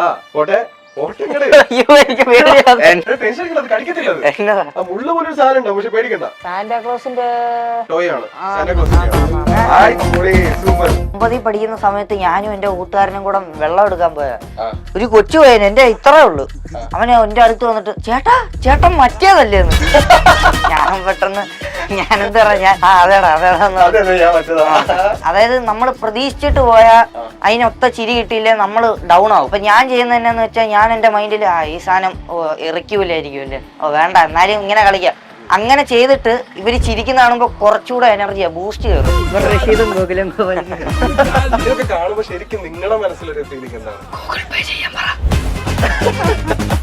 ആ പോട്ടെ മുള്ള പോലൊരു സാധനം ഉണ്ടാവും പക്ഷെ പേടിക്കണ്ട. സാന്റാക്ലോസിന്റെ ടോയ് ആണ്. ഒമ്പതിൽ പഠിക്കുന്ന സമയത്ത് ഞാനും എന്റെ കൂട്ടുകാരനും കൂടെ വെള്ളം എടുക്കാൻ പോയാ ഒരു കൊച്ചു പയ്യൻ എന്റെ ഇത്രേ ഉള്ളു. അവനെ എന്റെ അടുത്ത് വന്നിട്ട് ചേട്ടൻ മറ്റേതല്ലേ ഞാനും പെട്ടെന്ന് ഞാനെന്താ പറയാ അതേടാ അതായത് നമ്മള് പ്രതീക്ഷിച്ചിട്ട് പോയാ അതിനൊത്ത ചിരി കിട്ടിയില്ലേ നമ്മള് ഡൗൺ ആവും. അപ്പൊ ഞാൻ ചെയ്യുന്നത് എന്നാന്ന് വെച്ചാൽ ഞാൻ എന്റെ മൈൻഡിൽ ഈ സാധനം ഇറക്കൂലായിരിക്കുമല്ലേ വേണ്ട എന്നാലും ഇങ്ങനെ കളിക്കാം അങ്ങനെ ചെയ്തിട്ട് ഇവര് ചിരിക്കുന്ന കാണുമ്പോ കുറച്ചുകൂടെ എനർജിയാ ബൂസ്റ്റ് കയറും. ശരിക്കും നിങ്ങളുടെ മനസ്സിലൊരു ഫീലിംഗ് എന്താണ്?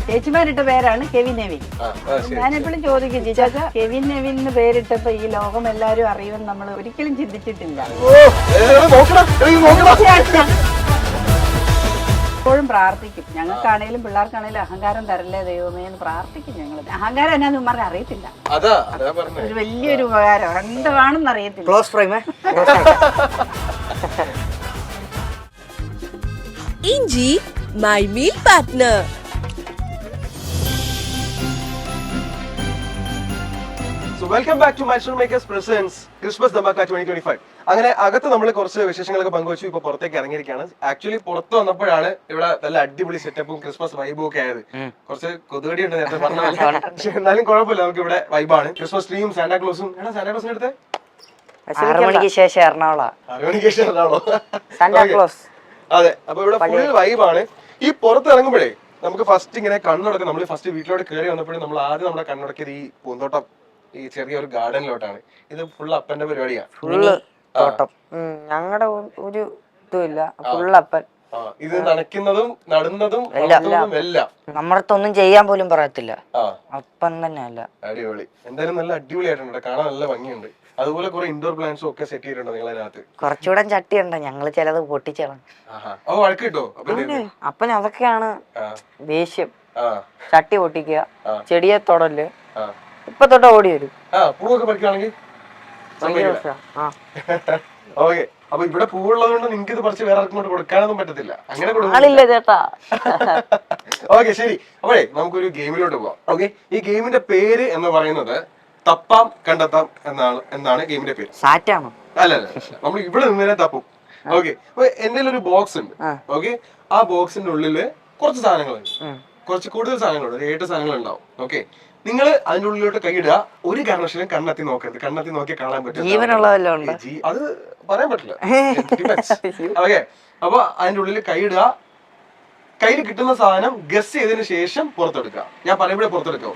ചേച്ചിമാരിട്ട പേരാണ് കെവിൻ നെവിൻ. ഞാനെപ്പോഴും ചോദിക്കും ചേച്ചാ കെവിൻ നെവിൻ എന്ന് പേരിട്ടപ്പോ ഈ ലോകം എല്ലാരും അറിയുമെന്ന് നമ്മൾ ഒരിക്കലും ചിന്തിച്ചിട്ടില്ല. എപ്പോഴും പ്രാർത്ഥിക്കും. ഞങ്ങൾക്കാണേലും പിള്ളേർക്കാണേലും അഹങ്കാരം തരല്ലേ ദൈവമേ എന്ന് പ്രാർത്ഥിക്കും. ഞങ്ങൾ അഹങ്കാരം എന്നാന്ന് ഉമ്മാർക്ക് അറിയത്തില്ല. ഒരു വലിയൊരു ഉപകാരം എന്താണെന്ന് അറിയത്തില്ല. ഇഞ്ചി my meal partner. Welcome back to Mysore makers presents Christmas Dhamaka 2025. അങ്ങനെ അകത്ത് നമ്മൾ കുറച്ച് വിശേഷങ്ങളൊക്കെ പങ്കുവച്ചു. ഇപ്പൊ പുറത്തേക്ക് ഇറങ്ങിയിരിക്കുകയാണ്. ആക്ച്വലി പുറത്ത് വന്നപ്പോഴാണ് ഇവിടെ നല്ല അടിപൊളി സെറ്റപ്പും ക്രിസ്മസ് വൈബും ഒക്കെ ആയത്. കുറച്ച് കൊതുകടി ഉണ്ട് നേരത്തെ പറഞ്ഞ, പക്ഷെ എന്നാലും കുഴപ്പമില്ല, നമുക്ക് ഇവിടെ വൈബാണ്. ക്രിസ്മസ് ട്രീയും സാന്റാക്ലോസും. സാന്റാക്ലോസിന്റെ അടുത്ത് 6 മണിക്ക് ശേഷം എറണാകുളം. 6 മണിക്ക് ശേഷം സാന്റാക്ലോസ്. അതെ, അപ്പൊ ഇവിടെ ഫുൾ വൈബാണ്. ഈ പുറത്ത് ഇറങ്ങുമ്പോഴേ നമുക്ക് ഫസ്റ്റ് ഇങ്ങനെ കണ്ണുടക്കം. നമ്മൾ ഫസ്റ്റ് വീട്ടിലോട്ട് കയറി വന്നപ്പോഴും നമ്മൾ ആദ്യം നമ്മുടെ കണ്ണുടക്കിയത് ഈ പൂന്തോട്ടം, ഈ ചെറിയൊരു ഗാർഡനിലോട്ടാണ്. ഇത് ഫുൾ അപ്പന്റെ പരിപാടിയാണ്. ഫുള്ള് തോട്ടം. ഞങ്ങളുടെ ഒരു ഇതുമില്ല, ഫുള്ള് അപ്പൻ. ഇത് നനയ്ക്കുന്നതും നടുന്നതും എല്ലാം നമ്മളടുത്തൊന്നും ചെയ്യാൻ പോലും പറയത്തില്ല, അപ്പൻ തന്നെ അല്ല. അടിപൊളി. എന്തായാലും നല്ല അടിപൊളിയായിട്ടുണ്ട്, കാണാൻ നല്ല ഭംഗിയുണ്ട്. അതുപോലെ കുറെ ഇൻഡോർ പ്ലാന്റ്സും ഒക്കെ സെറ്റ് ചെയ്തിട്ടുണ്ട് നിങ്ങൾ അതിനകത്ത്. കുറച്ചുകൂടെ ചട്ടിയുണ്ട്, ഞങ്ങള് ചിലത് പൊട്ടിച്ചേണം. വഴക്ക് കിട്ടോ അപ്പൻ? അതൊക്കെയാണ് ദേഷ്യം. ചട്ടി പൊട്ടിക്കുക, ചെടിയെ തൊടല്. ഇപ്പൊ തൊട്ട ഓടി വരും. പൂവൊക്കെ പറിക്കുകയാണെങ്കിൽ ഓക്കെ. അപ്പൊ ഇവിടെ പൂവുള്ളത് കൊണ്ട് നിങ്ങൾക്ക് ഇത് പറിച്ച് വേറെ ആർക്കും കൊടുക്കാനൊന്നും പറ്റത്തില്ല. അങ്ങനെ ആളില്ല ചേട്ടാ. ഓക്കെ ശരി. അപ്പോഴേ നമുക്കൊരു ഗെയിമിലോട്ട് പോവാം. ഓക്കെ, ഈ ഗെയിമിന്റെ പേര് എന്ന് പറയുന്നത് തപ്പാം കണ്ടെത്താം എന്നാണ് ഗെയിമിന്റെ പേര്. സാറ്റാണോ? അല്ല, നമ്മൾ ഇവിടെ നിന്ന് തപ്പും. ഓക്കെ, അപ്പൊ എന്റെ ഒരു ബോക്സ് ഉണ്ട്. ഓക്കെ, ആ ബോക്സിന്റെ ഉള്ളില് കുറച്ച് സാധനങ്ങളുണ്ട്, കുറച്ച് കൂടുതൽ സാധനങ്ങളുണ്ട്, ഒരു 7 സാധനങ്ങൾ ഉണ്ടാവും. ഓക്കെ, നിങ്ങൾ അതിന്റെ ഉള്ളിലോട്ട് കൈയിടുക. ഒരു കാരണവശാലും കണ്ണെത്തി നോക്കരുത്. കണ്ണെത്തി നോക്കിയാൽ കാണാൻ പറ്റും. അത് പറയാൻ പറ്റില്ല. ഓക്കെ, അപ്പൊ അതിന്റെ ഉള്ളിൽ കൈയിടുക. കയ്യിൽ കിട്ടുന്ന സാധനം ഗസ് ചെയ്തതിനു ശേഷം പുറത്തെടുക്കുക. ഞാൻ പറയുമ്പോഴേ പുറത്തെടുക്കാം.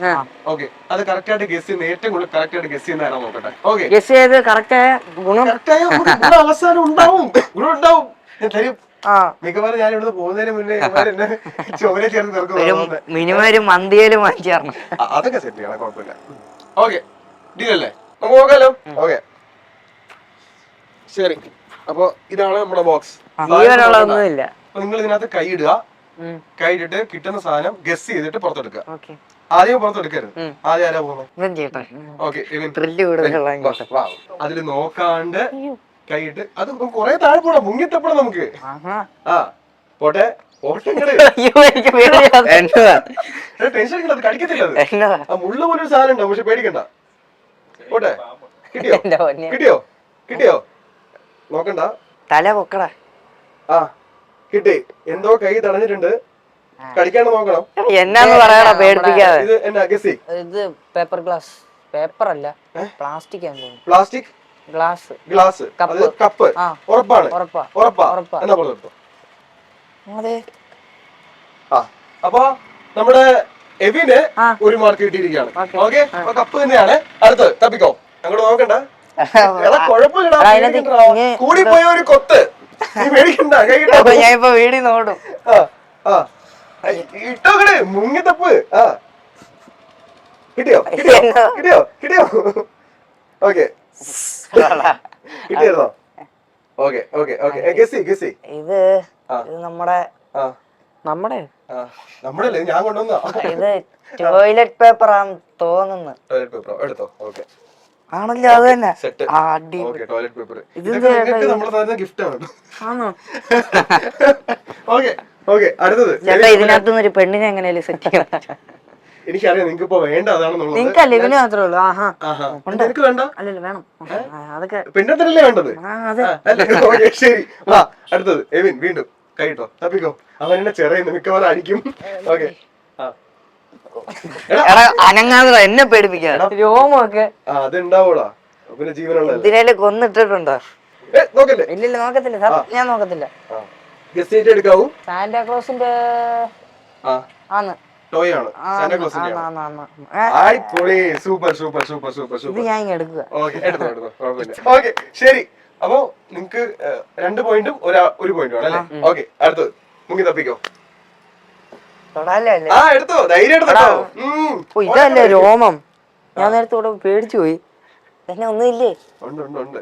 ഓക്കെ, അത് കറക്റ്റ് ആയിട്ട് ഗസ് ചെയ്യുന്ന, ഏറ്റവും കൂടുതൽ കറക്റ്റ് ആയിട്ട് ഗസ് ചെയ്യുന്ന ആരാ നോക്കട്ടെ. ഓക്കെ, അവസാനം ഉണ്ടാവും, ഗുണം ഉണ്ടാവും. മിക്കവാറും ഞാൻ ഇവിടുന്ന് പോകുന്നതിന് മുന്നേ ചോര ചേർന്ന് അതൊക്കെ സെറ്റ് ചെയ്യണം, കുഴപ്പമില്ല. ഓക്കെ, ഡീലല്ലേ? നമുക്ക് നോക്കാലോ. ഓക്കെ ശരി. അപ്പൊ ഇതാണ് നമ്മുടെ ബോക്സ്. നിങ്ങൾ ഇതിനകത്ത് കൈയിടുക. കൈയിട്ടിട്ട് കിട്ടുന്ന സാധനം ഗസ് ചെയ്തിട്ട് പുറത്തെടുക്കുക. ആദ്യം പുറത്തെടുക്കരുത്. ആദ്യം ആരാ പോകുന്നത്? ഓക്കെ, അതില് നോക്കാണ്ട് കൈയിട്ട് അത് കുറെ താഴെ പോണം, മുങ്ങിത്തപ്പണം നമുക്ക്. പോട്ടെ ടെൻഷൻ അത് കടിക്കത്തില്ല. മുള്ള പോലൊരു സാധനം ഉണ്ടാവും പക്ഷെ പേടിക്കണ്ട. പോട്ടെ, കിട്ടിയോ കിട്ടിയോ കിട്ടിയോ? നോക്കണ്ട, തല പൊക്കടാ. കിട്ടി. എന്തോ കൈ തടഞ്ഞിട്ടുണ്ട്, കടിക്കാണ്ട് നോക്കണം. എന്നാന്ന് പറയണ പേടിപ്പിക്കാതെ. ഇത് എന്നാ ഗസി? ഇത് പേപ്പർ ഗ്ലാസ്. പേപ്പർ അല്ല, പ്ലാസ്റ്റിക്. Plastic glass, cup. ഉറപ്പാണ്? ഉറപ്പാ. എന്നാ പുറത്തെടുത്തോ. അപ്പൊ നമ്മുടെ എവിന് ഒരു മാർക്ക് കിട്ടിയിരിക്കുകയാണ്. ഓക്കെ, അപ്പൊ കപ്പ് തന്നെയാണ്. അടുത്ത് തപ്പിക്കോ, അങ്ങോട്ട് നോക്കണ്ട. കുഴപ്പമില്ല, കൂടി പോയ ഒരു കൊത്ത്. നീ മേടിക്കണ്ട, ഞാൻ ഇപ്പൊ വീടി നോടും. ഇട്ടോക്കണേ, മുങ്ങി തപ്പ്. കിട്ടിയോ കിട്ടിയോ കിട്ടിയോ കിട്ടിയോ? ഓക്കെ, കിട്ടിയിരുന്നോ? Okay okay okay. Guess guess. ഇത് നമ്മുടെ നമ്മളല്ലേ, ഞാൻ കൊണ്ടുവന്ന. ഇത് ടോയ്ലറ്റ് പേപ്പർ ആണെന്ന് തോന്നുന്നു. ടോയ്ലറ്റ് പേപ്പർ എടുത്തോ. ഓക്കെ, ആണല്ലോ, അത് തന്നെ. ടോയ്ലറ്റ് പേപ്പർ ഇത് നമ്മുടെ ഗിഫ്റ്റ് ആണ്. ഓക്കെ, ഓക്കെ അടുത്തത് ചേട്ടാ ഇതിനകത്തുനിന്ന് ഒരു പെണ്ണിനെ എങ്ങനെയല്ലേ സെറ്റ് ചെയ്യാം? എനിക്കറിയാം നിങ്ങൾക്ക് ഇപ്പൊ വേണ്ട അതാണെന്നുള്ളത്. നിങ്ങൾക്കല്ല ഇവന് മാത്രമേ ഉള്ളൂ. ആഹാ നിനക്ക് വേണ്ട? അല്ലല്ലോ വേണം. അതൊക്കെ പെണ്ണത്തരല്ലേ വേണ്ടത്? അതെ. ഓക്കെ ശരി. വാ അടുത്തത് എവിൻ വീണ്ടും കൈട്ടോ തപ്പിക്കോ. അവൻ എന്നെ ചെറിയുന്നു മിക്കവാറും അടിക്കും. ഓക്കെ അനങ്ങാതെ എന്നെ പേടിപ്പിക്കാ. രോമൊക്കെ അതുണ്ടാവൂടാ പിന്നെ ജീവനുള്ള ഇതിനേലും കൊന്നിട്ടിട്ടുണ്ടോ? നോക്കല്ലേ? ഇല്ലില്ല നോക്കത്തില്ല സാർ, ഞാൻ നോക്കത്തില്ല. ഗസ്റ്റ് എടുക്കാവൂ. സാന്റാക്ലോസിന്റെ ആന്ന് ടോയ് ആണ് സാന്റാക്ലോസിന്റെ സൂപ്പർ സൂപ്പർ സൂപ്പർ സൂപ്പർ ഇത് സൂപ്പർ. ഞാൻ ഇങ്ങ് എടുക്കുക. ഓക്കെ എടുത്തോ എടുത്തോ കുഴപ്പമില്ല. ഓക്കെ ശരി. അപ്പൊ നിങ്ങക്ക് 2 പോയിന്റും ഒരു പോയിന്റും ആണ് അല്ലേ? ഓക്കെ അടുത്തത് മുങ്ങി തപ്പിക്കോ. തൊടാല്ലേ? എടുത്തോ ധൈര്യം എടുത്തോ. ഇതല്ലേ രോമം? ഞാൻ നേരത്തെ ഇവിടെ പേടിച്ചു പോയി. തന്നെ ഒന്നുമില്ലേ? ഉണ്ട് ഉണ്ട് ഉണ്ട്.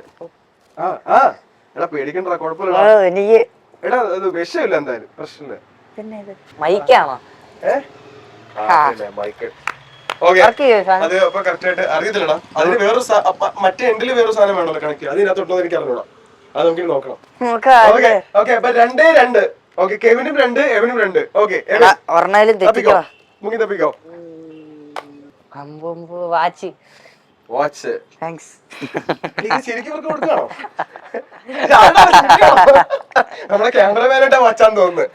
എടാ പേടിക്കണ്ട കുഴപ്പമില്ല. എനിക്ക് എടാ അത് വിഷമില്ല എന്തായാലും പ്രശ്നമില്ല. മൈക്കാണോ? മൈക്ക് ഓക്കെ അത് അപ്പൊ കറക്റ്റ് ആയിട്ട് അറിയത്തില്ലടാ. അതിന് വേറൊരു മറ്റേ എൻഡില് വേറൊരു സാധനം വേണമല്ലോ കണക്ട്. അതിനകത്തോട്ടോ എനിക്ക് അറിഞ്ഞൂടാ. അത് നമുക്ക് നോക്കണം. ഓക്കെ ഓക്കെ അപ്പൊ 2-2. ഓക്കെ കെവിനും 2 എവനും 2. ഓക്കെ ഒരെണ്ണയിലും തെറ്റിക്കോ. മുങ്ങി തപ്പിക്കോ. Watch watch thanks. ശരിക്കും ഇവർക്ക് കൊടുക്കണോ? നമ്മുടെ ക്യാമറമാനായിട്ടാ വാച്ചാന്ന് തോന്നുന്നു.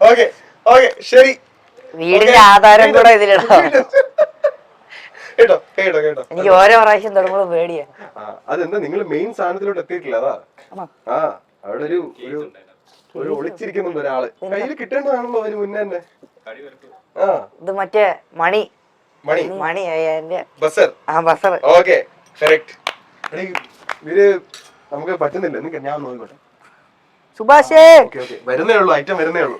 ഓക്കെ ഓക്കെ ശരി. വീടിന്റെ ആധാരം കൂടെ ഇതിലിടാം. കേട്ടോ കേട്ടോ കേട്ടോ. എനിക്ക് ഓരോ പ്രാവശ്യം തുടങ്ങുമ്പോൾ പേടിയാ. അതെന്താ നിങ്ങൾ മെയിൻ സാധനത്തിലോട്ട് എത്തിയിട്ടില്ല അതാ. അവിടെ ഒരു ഒളിച്ചിരിക്കുന്നുണ്ട് ഒരാള്. കയ്യിൽ കിട്ടേണ്ടതാണല്ലോ അതിന് മുന്നേ തന്നെ. ഇത് മറ്റേ മണി മണി മണി ബസർ. ബസർ. Okay correct. ഇവര് നമുക്ക് പറ്റുന്നില്ല. ഞാൻ നോക്കിക്കോട്ടെ. സുഭാഷേ വരുന്നേ ഉള്ളൂ. ഐറ്റം വരുന്നേ ഉള്ളൂ.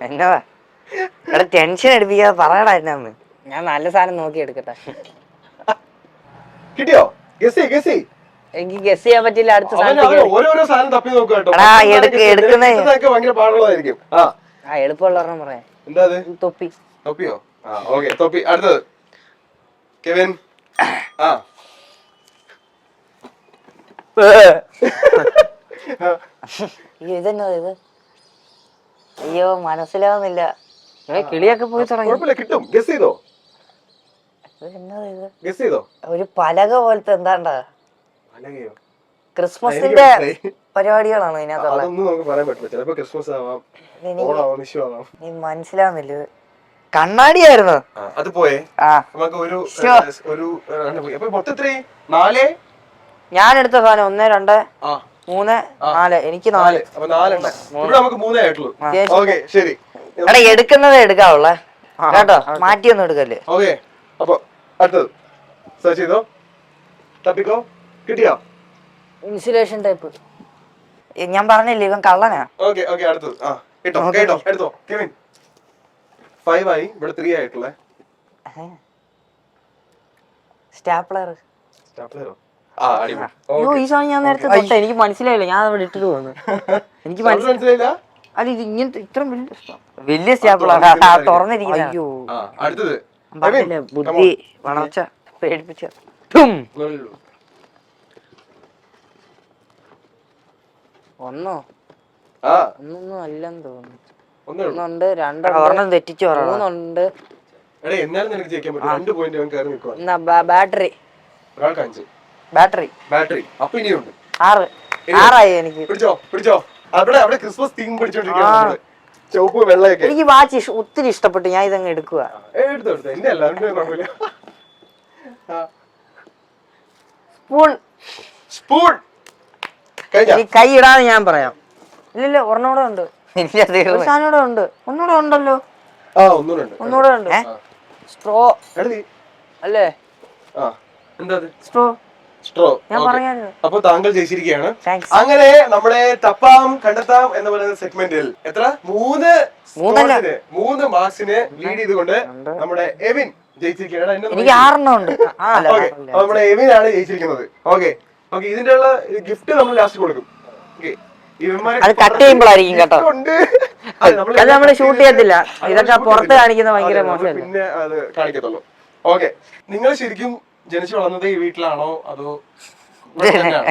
എന്നതാ ഇവിടെ ടെൻഷൻ എടുപ്പിക്കാതെ പറയടാ എന്നാന്ന്. ഞാൻ നല്ല സാധനം നോക്കി എടുക്കട്ടെ. കിട്ടിയോ? Guess guess. എനിക്ക് ഗസ് ചെയ്യാൻ പറ്റില്ല. അടുത്ത ഓരോരോ സാധനം തപ്പി നോക്കുക കേട്ടോ. ഭയങ്കര പാടുള്ളതായിരിക്കും. എളുപ്പമുള്ള ഒരെണ്ണം പറയാം. എന്താ അത്? തൊപ്പി. തൊപ്പിയോ? ഓക്കെ തൊപ്പി. അടുത്തത് കെവിൻ. ഇതെന്നോ ഇത്? അയ്യോ മനസ്സിലാവുന്നില്ല. കിളിയൊക്കെ പോയി തുടങ്ങി. കിട്ടും. ഗസ് ചെയ്തോ? ഗസ് ചെയ്തോ? ഒരു പലക പോലത്തെ എന്താണ്ടാ? പലകയോ? ക്രിസ്മസിന്റെ പരിപാടികളാണ് ഇതിനകത്തുള്ള. അതൊന്നും നമുക്ക് പറയാൻ പറ്റില്ല. ചിലപ്പോ ക്രിസ്മസ് ആവാം, ഓണാവാം, വിഷു ആവാം. മനസ്സിലാവുന്നില്ല. കണ്ണാടിയായിരുന്നു അത് പോയേ. നമുക്ക് ഒരു മൊത്തത്തിൽ 4. ഞാൻ എടുത്ത സാധനം 1 2 3 4. എനിക്ക് 4. അപ്പൊ 4 ഇവിടെ നമുക്ക് 3 ആയിട്ടുള്ളൂ. ഓക്കെ ശരി. എടാ എടുക്കുന്നതേ എടുക്കാവുള്ള കേട്ടോ, മാറ്റിയൊന്നും എടുക്കല്ലേ. ഓക്കെ അപ്പൊ അടുത്തത് സെർച്ച് ചെയ്തോ, തപ്പിക്കോ. കിട്ടിയോ? Insulation type. ഞാൻ പറഞ്ഞില്ലേ ഇവൻ കള്ളനാ. ഓക്കെ ഓക്കെ അടുത്തത്. കേട്ടോ കേട്ടോ എടുത്തോ കെവിൻ. 5 ആയി. ഇവിടെ 3 ആയിട്ടുള്ളേ. സ്റ്റാപ്ലർ. സ്റ്റാപ്ലറോ? അയ്യോ ഈ സാധനം ഞാൻ നേരത്തെ തൊട്ട. എനിക്ക് മനസ്സിലായില്ല. ഞാൻ അവിടെ ഇട്ടിട്ട് പോകുന്നു. എനിക്ക് മനസ്സിലായില്ല. അല്ല ഇത് ഇങ്ങനത്തെ ഇത്ര വലിയ സ്റ്റാപ്ലർ തുറന്നിരിക്കുന്ന. അയ്യോ അടുത്തത് ബുദ്ധി വളർച്ച പേടിപ്പിച്ച. ഒന്നോ ഒന്നൊന്നും അല്ലെന്ന് തോന്നുന്നു. 1 2 ഒരെണ്ണം തെറ്റിച്ചു. 3 ഉണ്ട്. ബാറ്ററി ബാറ്ററി ബാറ്ററി അപ്പൊ ഇനിയുണ്ട്. 6 ആയി. എനിക്ക് പിടിച്ചോ പിടിച്ചോ. അവിടെ ക്രിസ്മസ് തീം പിടിച്ചോണ്ടിരിക്കുകയാണ്. ചുവപ്പ് വെള്ളയൊക്കെ. എനിക്ക് വാച്ച് ഒത്തിരി ഇഷ്ടപ്പെട്ടു. ഞാൻ ഇതങ്ങ് എടുക്കുക. എടുത്തോ എന്റെ അല്ല. സ്പൂൺ. സ്പൂൺ കൈ ഇടാതെ ഞാൻ പറയാം. ഇല്ലല്ല ഒരെണ്ണൂടെ ഉണ്ട്. സാധനൂടെ ഉണ്ട്. ഒന്നൂടെ ഉണ്ടല്ലോ. ഒന്നൂടെ ഉണ്ട്. സ്ട്രോ അല്ലേ? Straw straw. അപ്പൊ താങ്കൾ ജയിച്ചിരിക്കുകയാണ്. അങ്ങനെ നമ്മുടെ തപ്പാം കണ്ടെത്താം എന്ന് പറയുന്ന സെഗ്മെന്റിൽ എത്ര 3 മാർക്സിന് ലീഡ് ചെയ്തുകൊണ്ട് നമ്മുടെ എവിൻ ജയിച്ചിരിക്കുകയാണ്. എനിക്ക് 6 ഉണ്ട്. നമ്മുടെ എവിൻ ആണ് ജയിച്ചിരിക്കുന്നത്. ഓക്കെ ഓക്കെ ഇതിന്റെ ഉള്ള ഗിഫ്റ്റ് നമ്മൾ ലാസ്റ്റ് കൊടുക്കും. അത് കട്ട് ചെയ്യുമ്പോഴായിരിക്കും കേട്ടോ. അത് നമ്മള് ഷൂട്ട് ചെയ്യത്തില്ല. ഇതൊക്കെ പുറത്ത് കാണിക്കുന്ന ഭയങ്കര മോശം. പിന്നെ അത് കാണിക്കത്തുള്ളൂ. ഓക്കെ നിങ്ങൾ ശരിക്കും ജനിച്ചു വളർന്നത് ഈ വീട്ടിലാണോ അതോ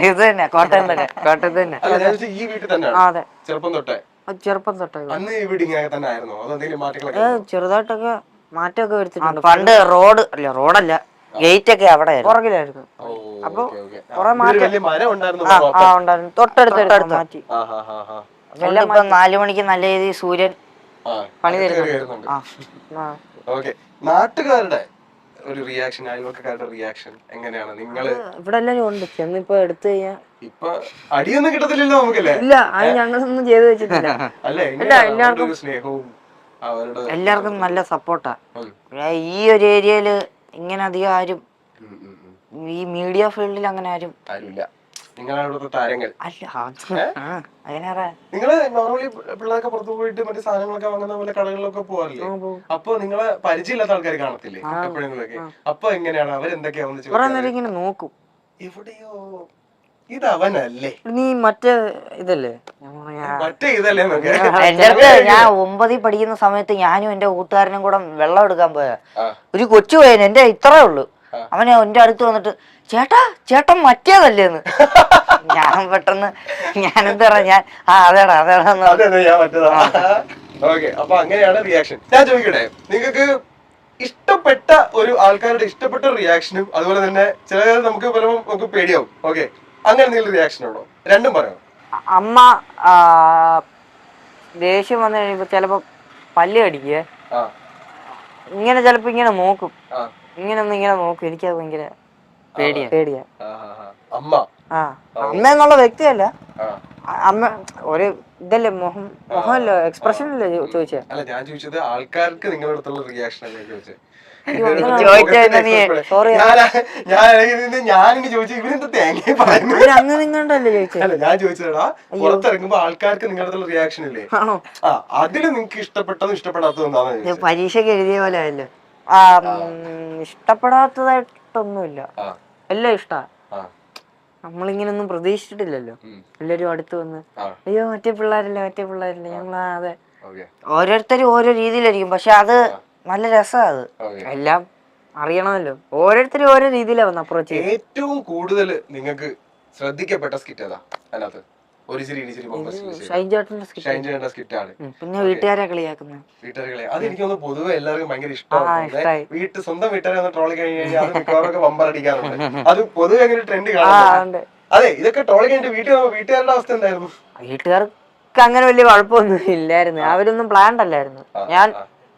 ഇത് തന്നെ കോട്ടയം തന്നെ, കോട്ടയത്ത് തന്നെ. അല്ല ഞാൻ ചോദിച്ചത് ഈ വീട്ടിൽ തന്നെയാണ് അതെ, ചെറുപ്പം തൊട്ടേ? ചെറുപ്പം തൊട്ടേ. അന്ന് ഈ വീട് ഇങ്ങനെ തന്നെ ആയിരുന്നോ അതോ എന്തെങ്കിലും മാറ്റങ്ങളൊക്കെ? ചെറുതായിട്ടൊക്കെ മാറ്റമൊക്കെ വരുത്തിട്ടുണ്ട്. പണ്ട് റോഡല്ല ഗേറ്റ് ഒക്കെ അവിടെ പുറകിലായിരുന്നു. അപ്പൊ കൊറേ മാറ്റം വലിയ മരം ഉണ്ടായിരുന്നു. ഉണ്ടായിരുന്നു, തൊട്ടടുത്ത് മാറ്റി. ഇപ്പൊ 4 മണിക്ക് നല്ല രീതിയിൽ സൂര്യൻ പണി തരുന്നുണ്ട്. ഓക്കെ, നാട്ടുകാരുടെ ഒരു റിയാക്ഷൻ, അയൽവക്കക്കാരുടെ റിയാക്ഷൻ എങ്ങനെയാണ്? നിങ്ങള് ഇവിടെ എല്ലാരും ഉണ്ട്, ചെന്നിപ്പോ എടുത്തു കഴിഞ്ഞാ ഇപ്പൊ അടിയൊന്നും കിട്ടത്തില്ലല്ലോ നമുക്കല്ലേ? ഇല്ല, അത് ഞങ്ങളൊന്നും ചെയ്തു വെച്ചിട്ടില്ല. അല്ലേ? എല്ലാവർക്കും സ്നേഹവും അവരുടെ എല്ലാവർക്കും നല്ല സപ്പോർട്ടാ. ഈ ഒരു ഏരിയയില് ഇങ്ങനെ അധികം ആരും, ഈ മീഡിയ ഫീൽഡിൽ അങ്ങനെ ആരും ആരുമില്ല. നിങ്ങളാണ് ഇവിടുത്തെ താരങ്ങൾ. നിങ്ങള് നോർമലി പിള്ളേരൊക്കെ പുറത്തു പോയിട്ട് മറ്റു സാധനങ്ങളൊക്കെ വാങ്ങുന്ന പോലെ കടകളിലൊക്കെ പോകാറില്ലേ? അപ്പൊ നിങ്ങളെ പരിചയമില്ലാത്ത ആൾക്കാർ കാണത്തില്ലേ എപ്പോഴെങ്കിലൊക്കെ? അപ്പൊ എങ്ങനെയാണ് അവരെന്തൊക്കെയാ ഇങ്ങനെ നോക്കും? എവിടെയോ ഇതവനല്ലേ, നീ മറ്റേ ഇതല്ലേ മറ്റേ ഇതല്ലേ? എന്റെ അടുത്ത് ഞാൻ 9ൽ പഠിക്കുന്ന സമയത്ത് ഞാനും എന്റെ കൂട്ടുകാരനും കൂടെ വെള്ളം എടുക്കാൻ പോയ ഒരു കൊച്ചു പയ്യൻ, എന്റെ ഇത്രേ ഉള്ളു, അവന് എന്റെ അടുത്ത് വന്നിട്ട് ചേട്ടൻ മറ്റേതല്ലേന്ന്. ഞാൻ പെട്ടെന്ന് ഞാനെന്താ പറയാ, ഞാൻ അതേടാ. ഓക്കെ, അപ്പൊ അങ്ങനെയാണ് റിയാക്ഷൻ. ഞാൻ ചോദിക്കട്ടെ, നിങ്ങൾക്ക് ഇഷ്ടപ്പെട്ട ഒരു ആൾക്കാരുടെ ഇഷ്ടപ്പെട്ട റിയാക്ഷനും അതുപോലെ തന്നെ ചില നമുക്ക് പലപ്പോൾ നമുക്ക് പേടിയാവും. ഓക്കെ, അങ്ങനെ എന്തെങ്കിലും റിയാക്ഷൻ ഉണ്ടോ? രണ്ടും പറയാം. അമ്മ ദേഷ്യം വന്നു കഴിയുമ്പോ ചിലപ്പോ പല്ല് കടിക്കുക, ഇങ്ങനെ ചിലപ്പോ ഇങ്ങനെ നോക്കും, ഇങ്ങനെ നോക്കും. എനിക്കത് ഭയങ്കര പേടിയാ. അമ്മ അമ്മ എന്നുള്ള വ്യക്തിയല്ല, അമ്മ ഒരു ഇതല്ലേ, മുഖമല്ലോ, എക്സ്പ്രഷൻ അല്ലേ ചോദിച്ചേ? അല്ല, ഞാൻ ചോദിച്ചത് ആൾക്കാർക്ക് നിങ്ങളുടെ അടുത്തുള്ള റിയാക്ഷൻ അല്ലേ ചോദിച്ചത്. ഞാനിങ്ങനെ ചോദിച്ചു, ഇവരെന്താ തേങ്ങ പറയുന്നത്? അല്ല, ഞാൻ ചോദിച്ചതാ, പുറത്തിറങ്ങുമ്പോ ആൾക്കാർക്ക് നിങ്ങളുടെ അടുത്തുള്ള റിയാക്ഷൻ ഇല്ലേ, അതില് നിങ്ങക്ക് ഇഷ്ടപ്പെട്ടതും ഇഷ്ടപ്പെടാത്തതും എന്താണെന്ന് പരീക്ഷയ്ക്ക് എഴുതിയ പോലെ ആയല്ലോ. ഇഷ്ടപ്പെടാത്തതായിട്ടൊന്നുമില്ല, എല്ലാം ഇഷ്ടാ. നമ്മളിങ്ങനൊന്നും പ്രതീക്ഷിച്ചിട്ടില്ലല്ലോ. എല്ലാരും അടുത്ത് വന്ന് അയ്യോ മറ്റേ പിള്ളേരില്ല ഞങ്ങൾ. അതെ, ഓരോരുത്തരും ഓരോ രീതിയിലായിരിക്കും, പക്ഷെ അത് നല്ല രസമാണ്. അത് എല്ലാം അറിയണമല്ലോ, ഓരോരുത്തരും ഓരോ രീതിയിലാ വന്ന് അപ്രോച്ച് ചെയ്യും. ഏറ്റവും കൂടുതൽ നിങ്ങൾക്ക് ശ്രദ്ധിക്കപ്പെട്ട സ്കിറ്റ് ഏതാ അതിനകത്ത്? ഒരു സ്കിറ്റാണ്. പിന്നെ വീട്ടുകാരെ കളിയാക്കുന്നത്. അത് എനിക്ക് തോന്നുന്നു പൊതുവെ എല്ലാവർക്കും ഭയങ്കര ഇഷ്ടമാണ്. സ്വന്തം വീട്ടുകാരെ ട്രോളി കഴിഞ്ഞാൽ അത് മിക്കവാറൊക്കെ ബമ്പർ അടിക്കാറുണ്ട്. അത് പൊതുവെ അങ്ങനെ ട്രെൻഡ് കാണാറുണ്ട്. അതെ, ഇതൊക്കെ ട്രോളി കഴിഞ്ഞിട്ട് വീട്ടുകാരുടെ അവസ്ഥ എന്തായിരുന്നു? വീട്ടുകാർക്ക് അങ്ങനെ വലിയ കുഴപ്പമൊന്നും ഇല്ലായിരുന്നു, അവരൊന്നും പ്ലാൻഡ് അല്ലായിരുന്നു. ഞാൻ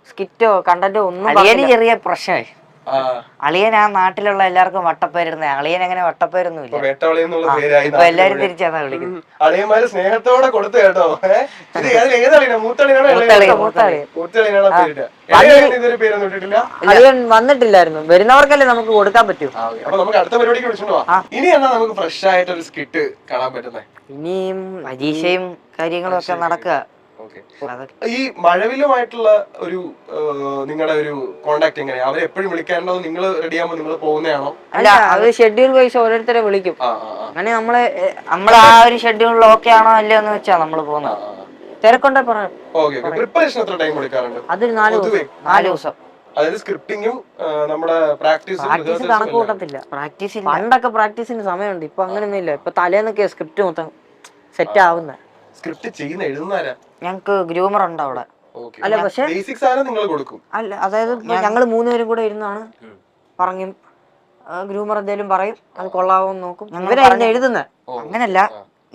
സ്കിറ്റോ കണ്ടന്റോ ഒന്നും, ചെറിയ പ്രശ്നമായി. അളിയൻ ആ നാട്ടിലുള്ള എല്ലാവർക്കും വട്ടപ്പേരുന്ന, അളിയൻ അങ്ങനെ വട്ടപ്പേരൊന്നും ഇല്ല, ഇപ്പൊ എല്ലാരും തിരിച്ചാ വിളിക്കുന്നത്. അളിയന്മാര് സ്നേഹത്തോടെ കൊടുത്തു കേട്ടോ. അളിയൻ വന്നിട്ടില്ലായിരുന്നു, വരുന്നവർക്കല്ലേ നമുക്ക് കൊടുക്കാൻ പറ്റൂ. അപ്പൊ നമുക്ക് അടുത്ത പരിപാടിക്ക് വിളിച്ചോണ്ടോ? ഇനി എന്നാ നമുക്ക് ഫ്രഷ് ആയിട്ട് ഒരു സ്കിറ്റ് കാണാൻ പറ്റുന്നേ? ഇനിയും പരീക്ഷയും കാര്യങ്ങളും ഒക്കെ നടക്കുക. ഈ മഴവിലുമായിട്ടുള്ള ഒരു നിങ്ങളുടെ ഒരു കോണ്ടാക്ട് എങ്ങനെയാ? അവരെ എപ്പോഴും വിളിക്കാനുണ്ടോ? നിങ്ങൾ റെഡിയാകുമ്പോ നിങ്ങൾ പോകുന്നതാണോ? അല്ല, അത് ഷെഡ്യൂൾ വൈസ് ഓരോരുത്തരെ വിളിക്കും. അങ്ങനെ നമ്മൾ ആ ഒരു ഷെഡ്യൂളിൽ ഓക്കെ ആണോ അല്ലയോ എന്ന് വെച്ചാ നമ്മള് പോകുന്നത്. തിരക്കൊണ്ടേ പറയാം. പ്രിപ്പറേഷൻ എത്ര ടൈം എടുക്കാറുണ്ട്? അതൊരു 4 ദിവസം. അതായത് സ്ക്രിപ്റ്റിങ്ങും നമ്മുടെ പ്രാക്ടീസ് കണക്ക് കൂട്ടത്തില്ല. പ്രാക്ടീസ് പണ്ടൊക്കെ പ്രാക്ടീസിന് സമയമുണ്ട്, ഇപ്പൊ അങ്ങനെയൊന്നും ഇല്ല. ഇപ്പൊ തലേന്നൊക്കെ സ്ക്രിപ്റ്റ് മൊത്തം സെറ്റ് ആവുന്നത്. സ്ക്രിപ്റ്റ് ചെയ്യുന്ന എഴുതുന്നാരാ? ഞങ്ങക്ക് ഗ്രൂമർ ഉണ്ട് അവിടെ. അല്ല, പക്ഷെ ബേസിക്സ് ആണ് നിങ്ങൾ കൊടുക്കും? അല്ല, അതായത് ഞങ്ങള് 3 പേരും കൂടെ ഇരുന്നാണ് പറയും. ഗ്രൂമർ എന്തേലും പറയും, അത് കൊള്ളാവോന്ന് നോക്കും. ഞങ്ങൾ എഴുതുന്നത് അങ്ങനല്ല,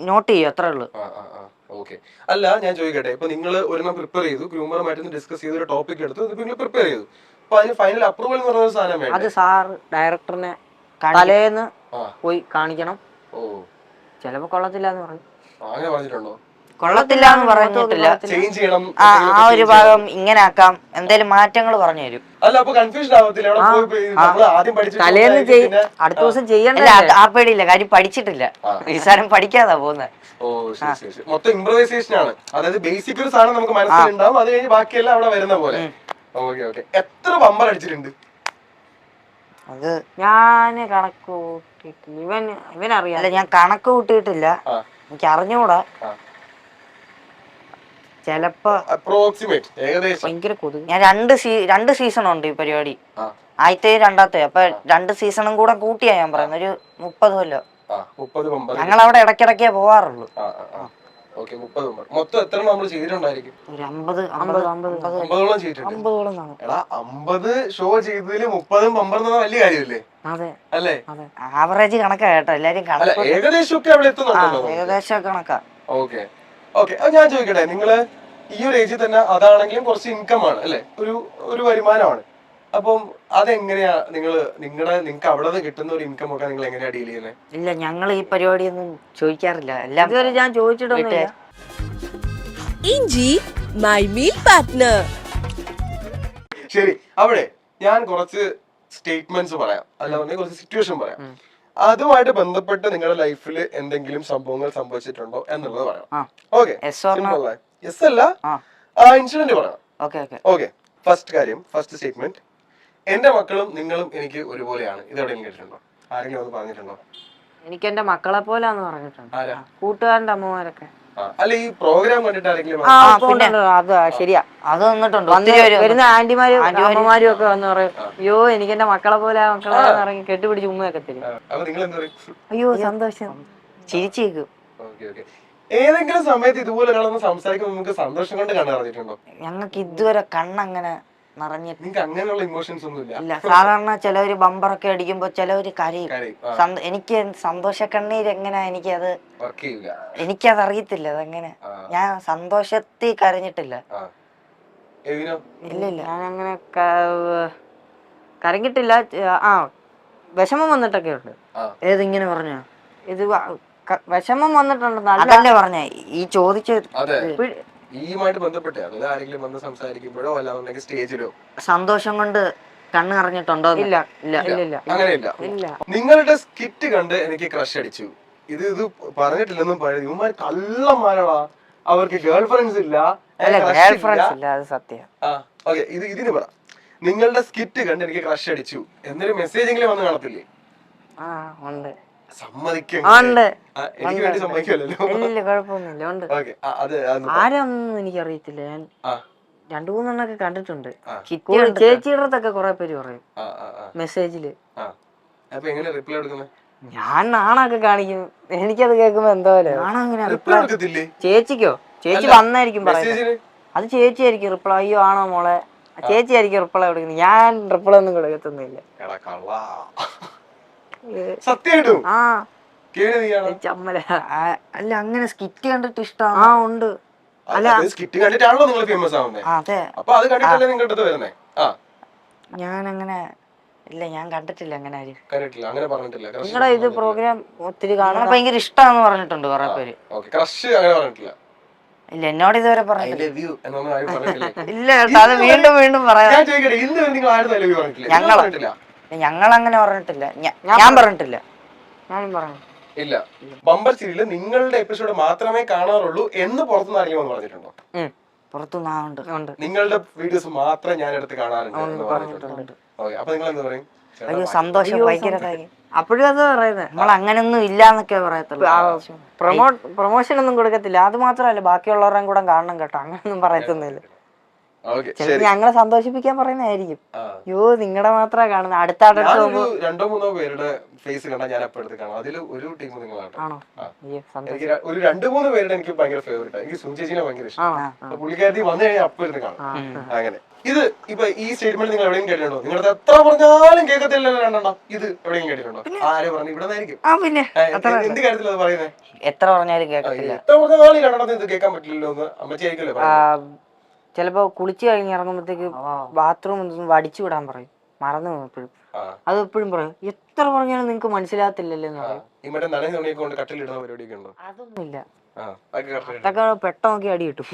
നോട്ട് ചെയ്യും, അത്രേ ഉള്ളൂ. അല്ല, ഞാൻ ചോദിക്കട്ടെ, ഇപ്പൊ നിങ്ങൾ ഒരെണ്ണം പ്രിപ്പയർ ചെയ്തു, ഗ്രൂമറുമായിട്ട് ഡിസ്കസ് ചെയ്ത് ഒരു ടോപ്പിക് എടുത്തു, നിങ്ങൾ പ്രിപ്പയർ ചെയ്തു, അപ്പൊ അതിന് ഫൈനൽ അപ്രൂവൽ എന്ന് പറയുന്ന സാധനം വേണം. അത് സാർ ഡയറക്ടറിനെ തലേന്ന് പോയി കാണിക്കണം. ചിലപ്പോ കൊള്ളത്തില്ല എന്ന് പറയും. അങ്ങനെ പറഞ്ഞിട്ടുണ്ടോ? കൊള്ളത്തില്ല എന്ന് പറഞ്ഞിട്ടില്ല, ചേഞ്ച് ചെയ്യണം, ആ ഒരു ഭാഗം ഇങ്ങനെ ആക്കാം, എന്തേലും മാറ്റങ്ങൾ പറഞ്ഞു തരും. അല്ല, അപ്പൊ കൺഫ്യൂഷൻ ആവത്തില്ല? തലേന്ന് അടുത്ത ദിവസം ചെയ്യണ്ട ആ പേടിയില്ല, കാര്യം പഠിച്ചിട്ടില്ല, ഈ സാധനം പഠിക്കാതാ പോകുന്നത്. മൊത്തം ഇംപ്രവൈസേഷൻ ആണ്. അതായത് ബേസിക് ഒരു സാധനം നമുക്ക് മനസ്സിലുണ്ടാവും, അത് കഴിഞ്ഞ് ബാക്കിയെല്ലാം അവിടെ വരുന്ന പോലെ. എത്ര ബമ്പർ അടിച്ചിട്ടുണ്ട്? അത് ഞാന് കണക്ക് കൂട്ടിയിട്ടില്ല, ഇവനറിയാം. ഞാൻ കണക്ക് കൂട്ടിയിട്ടില്ല, എനിക്ക് അറിഞ്ഞൂടാ. ചെലപ്പോ ഭയങ്കര കൊതുക്. ഞാൻ രണ്ട് സീസൺ ഉണ്ട് ഈ പരിപാടി, ആദ്യത്തെ രണ്ടാമത്തെ. അപ്പൊ 2 സീസണും കൂടെ കൂട്ടിയാ ഞാൻ പറയുന്നത്, ഒരു 30 കൊല്ലം. 30 ബമ്പർ. ഞങ്ങൾ അവിടെ ഇടയ്ക്കിടയ്ക്കേ പോവാറുള്ളൂ. Okay, 30 bumper. മൊത്തം എത്ര നമ്മൾ ചെയ്തിട്ടുണ്ടായിരിക്കും? ഒരു 50-ഓളം ചെയ്തിട്ടുണ്ട്. എടാ 50 ഷോ ചെയ്തതിൽ 30 ബമ്പർ എന്ന് വലിയ കാര്യമല്ലേ? അതെ അല്ലേ? ആവറേജ് കണക്കാ കേട്ടോ, എല്ലാരും ഏകദേശം ഒക്കെ അവിടെ എത്തുന്നുണ്ടല്ലോ. ഏകദേശം കണക്കാ. Okay okay. ഞാൻ ചോദിക്കട്ടെ, നിങ്ങള് ഈ ഒരു ഏജിൽ തന്നെ അതാണെങ്കിലും കുറച്ച് ഇൻകം ആണ് അല്ലെ, ഒരു വരുമാനമാണ്. അപ്പം അതെങ്ങനെയാ നിങ്ങൾക്ക് അവിടെ നിന്ന് കിട്ടുന്ന ഒരു ഇൻകം ഒക്കെ നിങ്ങൾ എങ്ങനെയാ ഡീൽ ചെയ്യുന്നത്? ഇല്ല, ഞങ്ങൾ ഈ പരിപാടിയൊന്നും ചോദിക്കാറില്ല. എല്ലാം ഇതുവരെ ഞാൻ ചോദിച്ചിട്ടൊന്നുമില്ല. ഇഞ്ചി മൈ മീൽ പാർട്ട്ണർ. ശരി, അവിടെ ഞാൻ കുറച്ച് സ്റ്റേറ്റ്മെന്റ്സ് പറയാം, അല്ലാതെ കുറച്ച് സിറ്റുവേഷൻ പറയാം. അതുമായിട്ട് ബന്ധപ്പെട്ട് നിങ്ങളുടെ ലൈഫിൽ എന്തെങ്കിലും സംഭവങ്ങൾ സംഭവിച്ചിട്ടുണ്ടോ എന്നുള്ളത് പറയാം. ഓക്കെ, യെസ് അല്ല ഇൻസിഡന്റ് പറയണം. ഓക്കെ, ഫസ്റ്റ് സ്റ്റേറ്റ്മെന്റ്, എന്റെ മക്കളും നിങ്ങളും എനിക്ക് ഒരുപോലെയാണ്. ഇത് എവിടെയെങ്കിലും കേട്ടിട്ടുണ്ടോ? ആരെങ്കിലും ഒന്ന് പറഞ്ഞിട്ടുണ്ടോ? എനിക്ക് എന്റെ മക്കളെ പോലാന്ന് പറഞ്ഞിട്ടുണ്ട് കൂട്ടുകാരന്റെ അമ്മമാരൊക്കെ. അല്ല, ഈ പ്രോഗ്രാം കണ്ടിട്ട് ആരെങ്കിലും? അത് ശരിയാ, അത് വന്നിട്ടുണ്ട്. വരുന്ന ആന്റിമാരും അമ്മമാരും ഒക്കെ വന്ന് പറയും, അയ്യോ എനിക്ക് എന്റെ മക്കളെ പോലെ ഇറങ്ങി കെട്ടുപിടിച്ച് ഉമ്മയൊക്കെ തരും. അപ്പൊ നിങ്ങൾ എന്താ പറയും? അയ്യോ സന്തോഷം, ചിരിച്ചേക്കും. ഏതെങ്കിലും സമയത്ത് ഇതുപോലെ ഒരാളൊന്ന് സംസാരിക്കുമ്പോൾ നിങ്ങൾക്ക് സന്തോഷം കൊണ്ട് കണ്ണു നിറഞ്ഞിട്ടുണ്ടോ? ഞങ്ങൾക്ക് ഇതുവരെ കണ്ണങ്ങനെ നിറഞ്ഞിട്ട്. നിങ്ങൾക്ക് അങ്ങനെയുള്ള ഇമോഷൻസ് ഒന്നും ഇല്ല. സാധാരണ ചിലവര് ബമ്പറൊക്കെ അടിക്കുമ്പോ ചിലവര് കരയും. എനിക്ക് സന്തോഷ കണ്ണീര് എങ്ങനെ, എനിക്കത് അറിയത്തില്ല അതെങ്ങനെ. ഞാൻ സന്തോഷത്തിൽ കരഞ്ഞിട്ടില്ല. ഇല്ല ഞാനങ്ങനെ കരഞ്ഞിട്ടില്ല. വിഷമം വന്നിട്ടൊക്കെ ഉണ്ട്. ഏതിങ്ങനെ പറഞ്ഞ ഇത് വിഷമം വന്നിട്ടുണ്ട്. അതല്ലേ പറഞ്ഞ ഈ ചോദിച്ച ഈയുമായിട്ട് ബന്ധപ്പെട്ടേ, അതായത് ആരെങ്കിലും വന്ന് സംസാരിക്കുമ്പോഴോ അല്ലാതെ സ്റ്റേജിലോ സന്തോഷം കൊണ്ട് കണ്ണ് നിറഞ്ഞിട്ടുണ്ടോ? ഇല്ല. അങ്ങനെയില്ല. നിങ്ങളുടെ സ്കിറ്റ് കണ്ട് എനിക്ക് ക്രഷ് അടിച്ചു. ഇത് പറഞ്ഞിട്ടില്ലെന്നും പറയുന്നത് ഇവന്മാർ കള്ളന്മാരാടാ. അവർക്ക് ഗേൾ ഫ്രണ്ട്സ് ഇല്ല. അത് സത്യം. ഓക്കെ, ഇതിന് പറ, നിങ്ങളുടെ സ്കിറ്റ് കണ്ട് എനിക്ക് ക്രഷ് അടിച്ചു എന്നൊരു മെസ്സേജ് എങ്കിലും വന്ന് കാണത്തില്ലേ? ഉണ്ട്. സമ്മതിക്കും. എനിക്ക് വേണ്ടി സമ്മതിക്കുമല്ലോ. ഇല്ല, കുഴപ്പമൊന്നുമില്ല. ആരാന്നൊന്നും എനിക്കറിയത്തില്ല. ഞാൻ 2-3 എണ്ണൊക്കെ കണ്ടിട്ടുണ്ട്. ചേച്ചിയുടെ അടുത്തൊക്കെ കുറെ പേര് പറയും മെസ്സേജില്. ഞാൻ നാണൊക്കെ കാണിക്കും. എനിക്കത് കേൾക്കുമ്പോ എന്തോ ചേച്ചിക്കോ, ചേച്ചി വന്നായിരിക്കും പറയുന്നത്. അത് ചേച്ചിയായിരിക്കും റിപ്ലൈ. അയ്യോ ആണോ മോളെ, ചേച്ചിയായിരിക്കും റിപ്ലൈ കൊടുക്കുന്നത്. ഞാൻ റിപ്ലൈ ഒന്നും കൊടുക്കത്തൊന്നുമില്ല. സത്യമായിട്ടും അല്ല, അങ്ങനെ സ്കിറ്റ് കണ്ടിട്ട് ഇഷ്ടമാണ്. ഉണ്ട്. സ്കിറ്റ് കണ്ടിട്ടാണല്ലോ നിങ്ങൾ ഫേമസ് ആവുന്നത്. അതെ, അപ്പൊ അത് കണ്ടിട്ടല്ലേ നിങ്ങളുടെ അടുത്ത് വരുന്നേ? ഞാനങ്ങനെ ഇല്ല, ഞാൻ കണ്ടിട്ടില്ല അങ്ങനെ ആരും. അങ്ങനെ പറഞ്ഞിട്ടില്ല. നിങ്ങളുടെ ഇത് പ്രോഗ്രാം ഒത്തിരി കാണാൻ ഭയങ്കര ഇഷ്ടമാണെന്ന് പറഞ്ഞിട്ടുണ്ട് കുറെ പേര്. ക്രഷ് അങ്ങനെ പറഞ്ഞിട്ടില്ല. ഇല്ല, എന്നോട് ഇതുവരെ പറഞ്ഞിട്ടില്ല. ഇല്ല, അത് വീണ്ടും പറയാം. ഞങ്ങളങ്ങനെ പറഞ്ഞിട്ടില്ല. ഞാൻ പറഞ്ഞിട്ടില്ല. ഞാനും പറഞ്ഞു ഇല്ല. ബമ്പർ സീരിയല് നിങ്ങളുടെ എപ്പിസോഡ് മാത്രമേ കാണാറുള്ളൂ എന്ന് പുറത്തുനിന്ന് ആരെങ്കിലും വന്ന് പറഞ്ഞിട്ടുണ്ടോ? പുറത്തുനിന്നുണ്ട്. നിങ്ങളുടെ വീഡിയോസ് മാത്രമേ ഞാൻ എടുത്ത് കാണാറുണ്ട്. അപ്പൊ നിങ്ങൾ എന്താ പറയും? അയ്യോ സന്തോഷം, ഭയങ്കര അപ്പോഴും അത് പറയുന്നത്. നമ്മൾ അങ്ങനൊന്നും ഇല്ലാന്നൊക്കെ പറയത്തുള്ളൂ. പ്രൊമോഷൻ ഒന്നും കൊടുക്കത്തില്ല. അത് മാത്രമല്ല, ബാക്കിയുള്ളവരെയും കൂടെ കാണണം കേട്ടോ, അങ്ങനൊന്നും പറയത്തൊന്നുമില്ല. ഞങ്ങളെ സന്തോഷിപ്പിക്കാൻ പറയുന്നതായിരിക്കും. അയ്യോ നിങ്ങളുടെ മാത്രമേ കാണുന്നത്. അടുത്ത 2-3 പേരുടെ ഫേസ് കണ്ടാൽ ഞാൻ അപ്പൊ എടുത്ത് കാണാം. അതിൽ ഒരു ടീം നിങ്ങളാണ്. എനിക്ക് ഒരു 2-3 പേരുടെ എനിക്ക് ഭയങ്കര ഫേവറേറ്റ്. എനിക്ക് സുചേച്ചിനെ ഭയങ്കര ഇഷ്ടം. പുള്ളിക്കാരി വന്നു കഴിഞ്ഞാൽ അപ്പൊ എടുത്ത് കാണാം. അങ്ങനെ ഇത് ഇപ്പൊ ഈ സ്റ്റേറ്റ്മെന്റ് നിങ്ങൾ എവിടെയും കേട്ടിട്ടുണ്ടോ? നിങ്ങളുടെ എത്ര പറഞ്ഞാലും കേൾക്കത്തില്ലല്ലോ രണ്ടെണ്ണം. ഇത് എവിടെയും കേട്ടിട്ടുണ്ടോ? ആരെ പറഞ്ഞു? ഇവിടെ നിന്നായിരിക്കും. എന്ത് കാര്യത്തിലാ അത് പറയുന്നത്? എത്ര പറഞ്ഞാലും കേൾക്കത്തില്ല. എത്ര പറഞ്ഞാലും രണ്ടെണ്ണം ഇത് കേൾക്കാൻ പറ്റില്ലല്ലോ എന്ന് അമ്മച്ചിയായിരിക്കുമല്ലോ. ചിലപ്പോ കുളിച്ചു കഴിഞ്ഞ് ഇറങ്ങുമ്പോഴത്തേക്ക് ബാത്റൂം വടിച്ചു വിടാൻ പറയും. മറന്നു പോകും എപ്പോഴും. അത് എപ്പോഴും പറയും, എത്ര പറഞ്ഞാലും നിങ്ങക്ക് മനസ്സിലാകത്തില്ലല്ലോ. അതൊന്നുമില്ല. അതൊക്കെ പെട്ടെന്നൊക്കെ അടി കിട്ടും.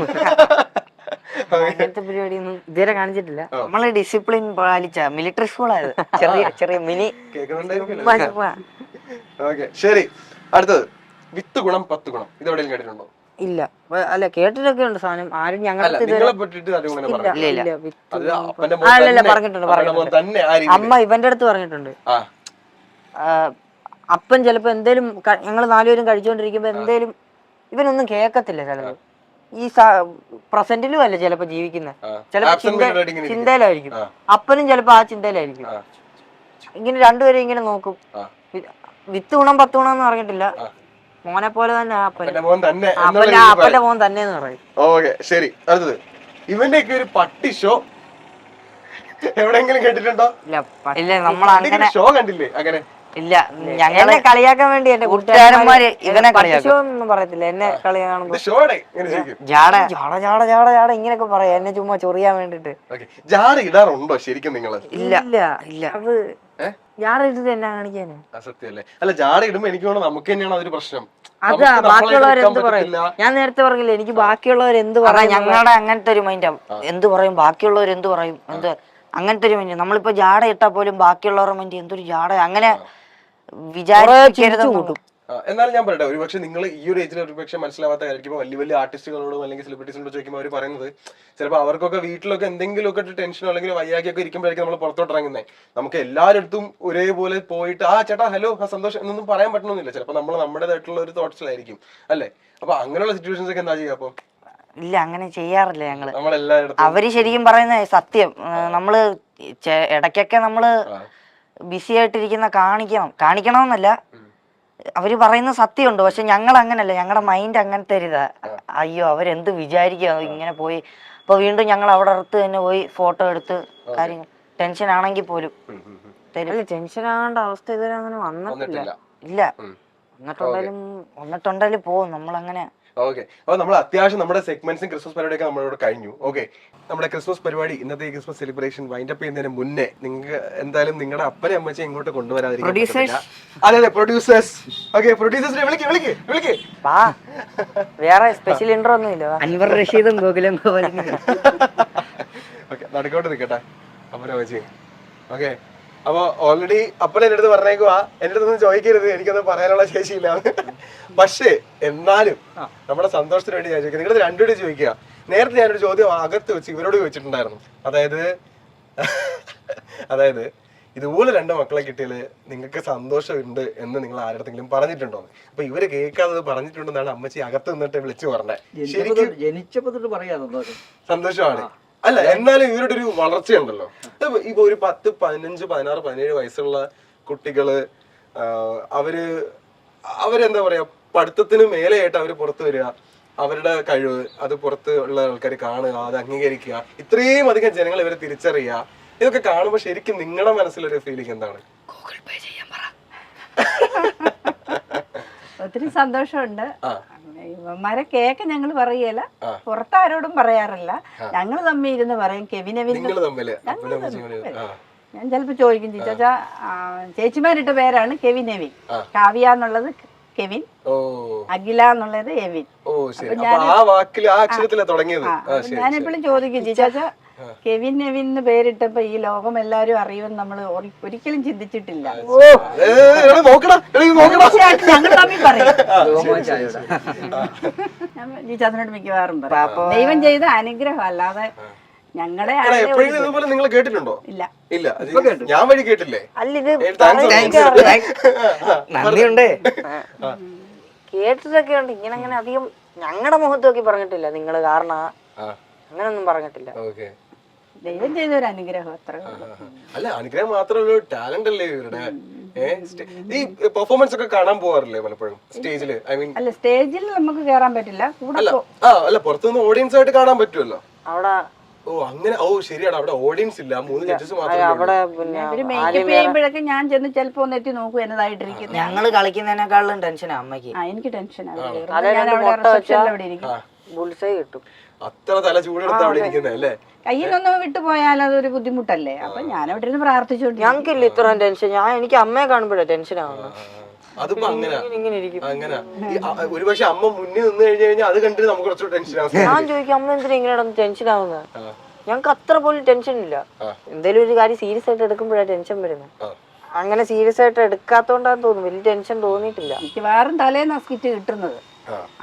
അങ്ങനത്തെ പരിപാടിയൊന്നും ഇതുവരെ കാണിച്ചിട്ടില്ല. നമ്മള് ഡിസിപ്ലിൻ പാലിച്ച മിലിറ്ററി സ്കൂളായത്. ചെറിയ മിനി. ശരി, അടുത്തത് വിത്ത് ഗുണം 10 ഗുണം. ഇത് എവിടെയും കേട്ടിട്ടുണ്ടോ? ഇല്ല. അല്ല, കേട്ടിട്ടൊക്കെ ഉണ്ട് സാധനം. ആരും ഞങ്ങൾക്ക് പറഞ്ഞിട്ടുണ്ട്. അമ്മ ഇവന്റെ അടുത്ത് പറഞ്ഞിട്ടുണ്ട്. അപ്പൻ ചിലപ്പോ എന്തേലും ഞങ്ങൾ 4 പേരും കഴിച്ചുകൊണ്ടിരിക്കുമ്പോ എന്തേലും ഇവനൊന്നും കേക്കത്തില്ല. ചിലപ്പോ ഈ പ്രസന്റിലും അല്ല ചിലപ്പോ ജീവിക്കുന്നത്. ചിലപ്പോ ചിന്തയിലായിരിക്കും. അപ്പനും ചിലപ്പോ ആ ചിന്തയിലായിരിക്കും. ഇങ്ങനെ രണ്ടുപേരും ഇങ്ങനെ നോക്കും. വിത്ത് ഗുണം 10 ഗുണം എന്ന് പറഞ്ഞിട്ടില്ല. മോനെ പോലെ തന്നെ അപ്പൻ. എന്റെ മോൻ തന്നെ അപ്പന്റെ മോൻ തന്നെ എന്ന് പറയും. ഓക്കെ ശരി. അടുത്തത് ഇവന്റെ ഒക്കെ ഒരു പട്ടി ഷോ എവിടെയെങ്കിലും കേട്ടിട്ടുണ്ടോ? ഇല്ല നമ്മൾ അങ്ങനെ ഷോ കണ്ടില്ലേ? അങ്ങനെ ഇല്ല. എന്നെ കളിയാക്കാൻ വേണ്ടി എന്റെ കൂട്ടുകാരന്മാര് ഇവനെ കളിയാക്കും. ഒന്നും പറയത്തില്ല. എന്നെ കളി കാണുമ്പോ ഷോടെ ഇങ്ങനെ ചോദിക്കും. ജാട ജാട ജാട ജാട ജാട ഇങ്ങനെയൊക്കെ പറയാം എന്നെ ചുമ്മാ ചൊറിയാൻ വേണ്ടിട്ട്. ജാട ഇടാറുണ്ടോ ശരിക്കും നിങ്ങള്? ഇല്ല ഇല്ല. അത് ജാട ഇട്ടിട്ട് എന്നാ കാണിക്കാന്? സത്യല്ലേ? അല്ല ജാട ഇടുമ്പോ എനിക്ക് തോന്നുന്നു നമുക്ക് തന്നെയാണ് അതൊരു പ്രശ്നം. അതാ ബാക്കിയുള്ളവരെന്ത് പറയും? ഞാൻ നേരത്തെ പറഞ്ഞില്ല എനിക്ക് ബാക്കിയുള്ളവരെന്ത് പറയും. ഞങ്ങളുടെ അങ്ങനത്തെ ഒരു മൈൻഡാ. എന്ത് പറയും ബാക്കിയുള്ളവർ എന്ത് പറയും എന്ത് അങ്ങനത്തെ ഒരു മൈൻഡ്. നമ്മളിപ്പോ ജാട ഇട്ടാ പോലും ബാക്കിയുള്ളവരുടെ മൈൻഡ് എന്തൊരു ജാട അങ്ങനെ വിചാരിച്ചു കൂട്ടും. എന്നാലും ഞാൻ പറയട്ടെ, ഒരുപക്ഷെ നിങ്ങൾ ഈ ഒരു ഏജിൽ ഒരുപക്ഷെ മനസ്സിലാവാത്ത കാര്യം വലിയ വലിയ ആർട്ടിസ്റ്റുകളോടും അല്ലെങ്കിൽ സെലിബ്രിറ്റീസിനോട് ചോദിക്കുമ്പോൾ അവർ പറയുന്നത് ചിലപ്പോൾ അവർക്കൊക്കെ വീട്ടിലൊക്കെ എന്തെങ്കിലുമൊക്കെ ടെൻഷനോ അല്ലെങ്കിൽ വയ്യാക്കിയൊക്കെ ഇരിക്കുമ്പോഴേക്കും നമ്മൾ പുറത്തോട്ട് ഇറങ്ങുന്നത്. നമുക്ക് എല്ലാവരുടെ ഒരേപോലെ പോയിട്ട് ആ ചേട്ടാ ഹലോ സന്തോഷം എന്നൊന്നും പറയാൻ പറ്റണമെന്നില്ല. ചിലപ്പോൾ നമ്മൾ നമ്മുടേതായിട്ടുള്ള ഒരു തോട്ട്സിലായിരിക്കും അല്ലേ? അപ്പൊ അങ്ങനെയുള്ള സിറ്റുവേഷൻസ് ഒക്കെ എന്താ ചെയ്യാ? അപ്പൊ ഇല്ല അങ്ങനെ ചെയ്യാറില്ല ഞങ്ങള്. നമ്മളെല്ലായിടത്തും അവര് ശരിക്കും പറയുന്ന സത്യം. നമ്മള് ഇടയ്ക്കൊക്കെ നമ്മള് ബിസി ആയിട്ടിരിക്കുന്ന കാണിക്കണമെന്നല്ല, അവര് പറയുന്ന സത്യമുണ്ട്. പക്ഷെ ഞങ്ങൾ അങ്ങനല്ല, ഞങ്ങളുടെ മൈൻഡ് അങ്ങനത്തെ ഒരു ഇതാ. അയ്യോ അവരെന്ത് വിചാരിക്കുക ഇങ്ങനെ പോയി. അപ്പൊ വീണ്ടും ഞങ്ങൾ അവിടെ അടുത്ത് തന്നെ പോയി ഫോട്ടോ എടുത്ത് കാര്യങ്ങൾ ടെൻഷൻ ആണെങ്കിൽ പോലും ടെൻഷൻ ആകേണ്ട അവസ്ഥ ഇതുവരെ അങ്ങനെ വന്നിട്ടില്ല. ഇല്ല. വന്നിട്ടുണ്ടെങ്കിലും പോവും നമ്മളങ്ങനെ. ഓക്കെ. അപ്പൊ നമ്മൾ അത്യാവശ്യം നമ്മുടെ സെഗ്മെന്റ്സും ക്രിസ്മസ് പരിപാടിയൊക്കെ നമ്മളോട് കഴിഞ്ഞു. ഓക്കെ, നമ്മുടെ ക്രിസ്മസ് പരിപാടി ഇന്നത്തെ ക്രിസ്മസ് സെലിബ്രേഷൻ വൈൻഡപ്പ് ചെയ്യുന്നതിന് മുന്നേ നിങ്ങൾക്ക് എന്തായാലും നിങ്ങളുടെ അപ്പനെ അമ്മച്ചെ ഇങ്ങോട്ട് കൊണ്ടുവരാതിരിക്കും. അതെ പ്രൊഡ്യൂസേഴ്സ്. ഓക്കെ, പ്രൊഡ്യൂസേഴ്സിനെ വിളിക്ക്. വേറെ സ്പെഷ്യൽ ഇൻട്രോ ഒന്നും ഇല്ല. അൻവർ റഷീദും ഗോകുലം ഓക്കെ, നടക്കോട്ട് നിൽക്കട്ടെ അപ്പനെ അമ്മച്ചി. ഓക്കെ, അപ്പൊ ഓൾറെഡി അപ്പൻ എന്റെ അടുത്ത് പറഞ്ഞേക്കുവാ, എന്റെ അടുത്തൊന്നും ചോദിക്കരുത്, എനിക്കൊന്നും പറയാനുള്ള ശേഷിയില്ല. പക്ഷേ എന്നാലും നമ്മുടെ സന്തോഷത്തിന് വേണ്ടി ഞാൻ ചോദിക്കുക, നിങ്ങളുടെ രണ്ടുപേരും ചോദിക്കുക. നേരത്തെ ഞാനൊരു ചോദ്യം അകത്ത് വെച്ച് ഇവരോട് ചോദിച്ചിട്ടുണ്ടായിരുന്നു. അതായത് ഇതുപോലെ 2 മക്കളെ കിട്ടിയാല് നിങ്ങൾക്ക് സന്തോഷമുണ്ട് എന്ന് നിങ്ങൾ ആരുടെങ്കിലും പറഞ്ഞിട്ടുണ്ടോ? അപ്പൊ ഇവര് കേൾക്കാതെ പറഞ്ഞിട്ടുണ്ടെന്നാണ് അമ്മച്ചി അകത്ത് നിന്നിട്ട് വിളിച്ചു പറഞ്ഞത്. ശരിക്കും ജനിച്ചപ്പോ തൊട്ട് പറയാ സന്തോഷമാണ്. അല്ല എന്നാലും ഇവരുടെ ഒരു വളർച്ചയുണ്ടല്ലോ. ഇപ്പൊ ഒരു 10, 15, 16, 17 വയസ്സുള്ള കുട്ടികള് അവരെന്താ പറയാ, പഠിത്തത്തിന് മേലെയായിട്ട് അവര് പുറത്തു വരിക, അവരുടെ കഴിവ് അത് പുറത്ത് ഉള്ള ആൾക്കാർ കാണുക, അത് അംഗീകരിക്കുക, ഇത്രയും അധികം ജനങ്ങൾ ഇവരെ തിരിച്ചറിയുക, ഇതൊക്കെ കാണുമ്പോ ശരിക്കും നിങ്ങളുടെ മനസ്സിലൊരു ഫീലിംഗ് എന്താണ്? ഗൂഗിൾ പേ ചെയ്യാൻ പറ. ഒത്തിരി സന്തോഷമുണ്ട്. ഇവന്മാരെ കേക്ക് ഞങ്ങൾ പറയല, പുറത്താരോടും പറയാറില്ല. ഞങ്ങൾ തമ്മിൽ ഇരുന്ന് പറയും കെവിനെവിൻ. ഞാൻ ചിലപ്പോ ചോദിക്കും ചേച്ചാ ചേച്ചിമാരിട്ട പേരാണ് കെവിനെവിൻ. കാവ്യ എന്നുള്ളത് കെവിൻ, അഖില എന്നുള്ളത് എവിൻ. ഞാനെപ്പോഴും ചോദിക്കും ചേച്ചാ കെവിൻ എവിൻ പേരിട്ടപ്പോ ഈ ലോകം എല്ലാരും അറിയുമെന്ന് നമ്മൾ ഒരിക്കലും ചിന്തിച്ചിട്ടില്ല. ഞങ്ങൾ തമ്മിൽ പറയും. ജീച്ചാത്തിനോട് മിക്കവാറും പറയും ദൈവം ചെയ്ത അനുഗ്രഹം അല്ലാതെ ഞങ്ങളുടെ നിങ്ങൾ കേട്ടിട്ടുണ്ടോ? ഇല്ല. ഞാൻ വഴി കേട്ടില്ലേ? നന്ദിയുണ്ട്. കേട്ടിട്ടൊക്കെ ഉണ്ട്. ഇങ്ങനെ അങ്ങനെ അധികം ഞങ്ങളുടെ മുഖത്ത് നോക്കി പറഞ്ഞിട്ടില്ല നിങ്ങള് കാരണം അങ്ങനൊന്നും പറഞ്ഞിട്ടില്ല. ദൈവം ചെയ്ത ഒരു അനുഗ്രഹം അത്ര. അല്ല അനുഗ്രഹം മാത്രമല്ല, ടാലന്റ് അല്ലേ ഇവരുടെ. ഈ പെർഫോമൻസ് ഒക്കെ കാണാൻ പോവാറില്ലേ പലപ്പോഴും സ്റ്റേജില്? ഐ മീൻ അല്ല സ്റ്റേജിൽ നമുക്ക് കേറാൻ പറ്റില്ല. അല്ല പുറത്തുനിന്ന് ഓഡിയൻസ് ആയിട്ട് കാണാൻ പറ്റുമല്ലോ അവിടെ. ഓ അങ്ങനെ. ഓ ശരിയാണ്, അവിടെ ഓഡിയൻസ് ഇല്ല, 3 ജഡ്ജസ് മാത്രമേ. മേക്കപ്പ് ചെയ്യുമ്പോഴൊക്കെ ഞാൻ ചെന്ന് ചിലപ്പോ ഒന്ന് എത്തി നോക്കും എന്നതായിട്ടിരിക്കുന്നു. ഞങ്ങള് കളിക്കുന്നതിനേക്കാളും ടെൻഷനാ അമ്മയ്ക്ക്. എനിക്ക് ടെൻഷനാണ്. കിട്ടും. അത്ര തല ചൂടെടുത്ത് അവിടെ ഇരിക്കുന്നല്ലേ? കയ്യിലൊന്ന് വിട്ടുപോയാൽ അതൊരു ബുദ്ധിമുട്ടല്ലേ. അപ്പൊ ഞാൻ അവിടെ ഇരുന്ന് പ്രാർത്ഥിച്ചോണ്ട്. ഞങ്ങൾക്കില്ല ഇത്രയും ടെൻഷൻ. എനിക്ക് അമ്മയെ കാണുമ്പോഴേ ടെൻഷൻ ആവുന്നു. അതിപ്പോ അങ്ങനെ ഒരുപക്ഷെ അമ്മ മുന്നിൽ നിന്ന് കഴിഞ്ഞാൽ അത് കണ്ടിട്ട് നമുക്ക് കുറച്ച് ടെൻഷൻ ആവും. ഞാൻ ചോദിക്കും അമ്മ എന്തിനാ ഇങ്ങനെ ടെൻഷൻ ആവുന്നത്? ഞങ്ങക്ക് അത്ര പോലും ടെൻഷൻ ഇല്ല. എന്തെങ്കിലും ഒരു കാര്യം സീരിയസ് ആയിട്ട് എടുക്കുമ്പോഴാണ് ടെൻഷൻ വരുന്നത്. അങ്ങനെ സീരിയസ് ആയിട്ട് എടുക്കാത്തോണ്ടാന്ന് തോന്നുന്നു വലിയ ടെൻഷൻ തോന്നിയിട്ടില്ല. എനിക്ക് വേറെ തലേന്നാ സ്കിറ്റ് കിട്ടുന്നത്.